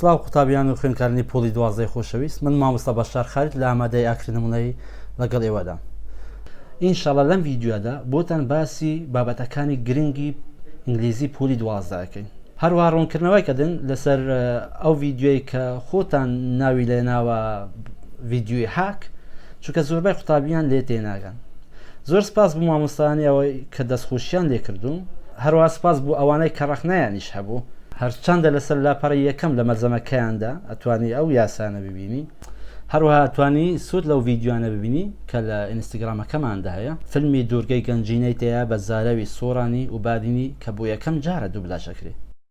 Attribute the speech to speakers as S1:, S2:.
S1: سڵاو قوتابیان و خوێندکارانی پۆلی دوازدەی خۆشەویست، من مامۆستا بەشار خالید لە ئامادەی ئاکردنی نمونەی لەگەڵ ئێوەدا. ئینشاڵڵا لەم ڤیدیۆدا بۆتان باسی بابەتەکانی گرنگی ئینگلیزی پۆلی دوازدەکەین. هەروە ڕوونکردنەوەی کەدن لەسەر ئەو ڤیددیۆی کە خۆتان ناوی لێناوە ڤیددیۆی هاک، چونکە زۆربەی قوتابیان لێ تێناگەن. زۆر سپاس بۆ مامۆستایانی ئەوەی کە دەستخۆشیان لێ کردوون، هەروە سپاس بۆ ئەوانەی کە ڕەخنەیانیش هەبوو. هەرچەندە لەسەر لاپەڕی یەکەم لە مەرجەمەکەیاندا ئەتوانی ئەو یاسانە ببینی، هەروەها ئەتوانی سوود لەو ڤیددیوانە ببینی کە لە ئینستاگرامەکەماندا هەیە. فیلمی دوورگەی گەنجینەی تەیە بە زارەوی سۆرانی و بادینی کە بۆ یەکەم جارە دووبلاژەکرێت.